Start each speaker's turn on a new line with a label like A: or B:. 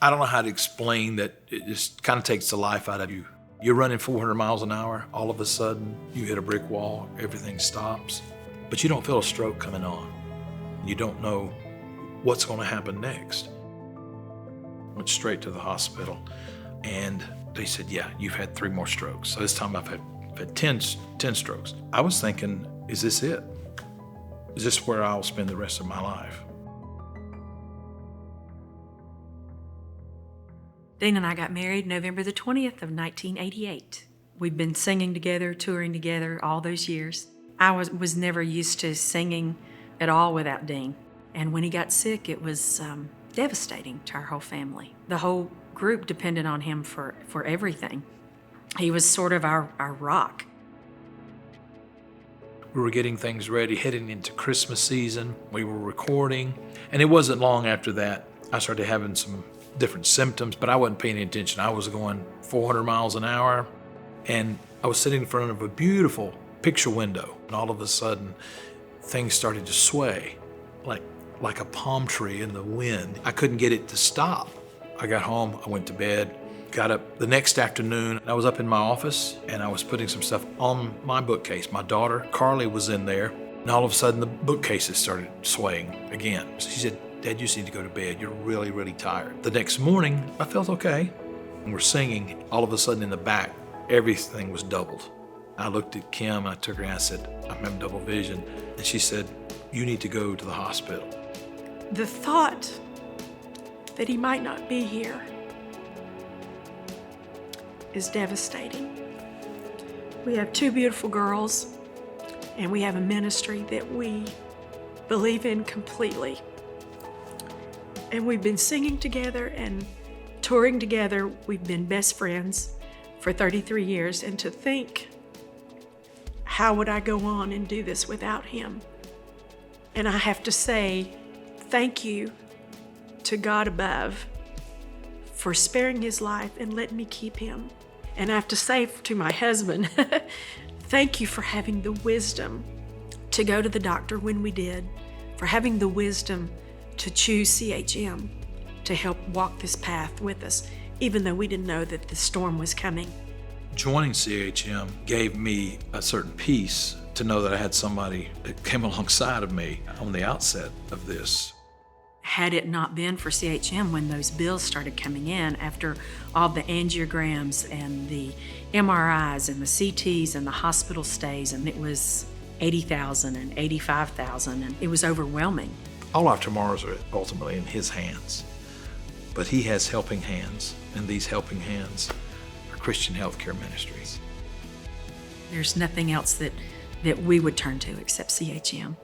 A: I don't know how to explain that. It just kind of takes the life out of you. You're running 400 miles an hour. All of a sudden, you hit a brick wall. Everything stops. But you don't feel a stroke coming on. You don't know what's going to happen next. Went straight to the hospital, and they said, yeah, you've had 3 more strokes. So this time I've had 10 strokes. I was thinking, is this it? Is this where I'll spend the rest of my life?
B: Dean and I got married November the 20th of 1988. We've been singing together, touring together all those years. I was never used to singing at all without Dean. And when he got sick, it was devastating to our whole family. The whole group depended on him for everything. He was sort of our rock.
A: We were getting things ready, heading into Christmas season. We were recording. And it wasn't long after that, I started having some different symptoms, but I wasn't paying any attention. I was going 400 miles an hour, and I was sitting in front of a beautiful picture window, and all of a sudden, things started to sway, like a palm tree in the wind. I couldn't get it to stop. I got home, I went to bed, got up the next afternoon. I was up in my office, and I was putting some stuff on my bookcase. My daughter, Carly, was in there, and all of a sudden, the bookcases started swaying again. She said, Dad, you just need to go to bed. You're really, really tired. The next morning, I felt okay. And we're singing. All of a sudden in the back, everything was doubled. I looked at Kim and I took her and I said, I'm having double vision. And she said, you need to go to the hospital.
C: The thought that he might not be here is devastating. We have 2 beautiful girls, and we have a ministry that we believe in completely. And we've been singing together and touring together. We've been best friends for 33 years. And to think, how would I go on and do this without him? And I have to say, thank you to God above for sparing his life and letting me keep him. And I have to say to my husband, thank you for having the wisdom to go to the doctor when we did, for having the wisdom to choose CHM to help walk this path with us, even though we didn't know that the storm was coming.
A: Joining CHM gave me a certain peace to know that I had somebody that came alongside of me on the outset of this.
B: Had it not been for CHM, when those bills started coming in after all the angiograms and the MRIs and the CTs and the hospital stays, and it was $80,000 and $85,000, and it was overwhelming.
A: All our tomorrows are ultimately in his hands, but he has helping hands, and these helping hands are Christian Healthcare Ministries.
B: There's nothing else that we would turn to except CHM.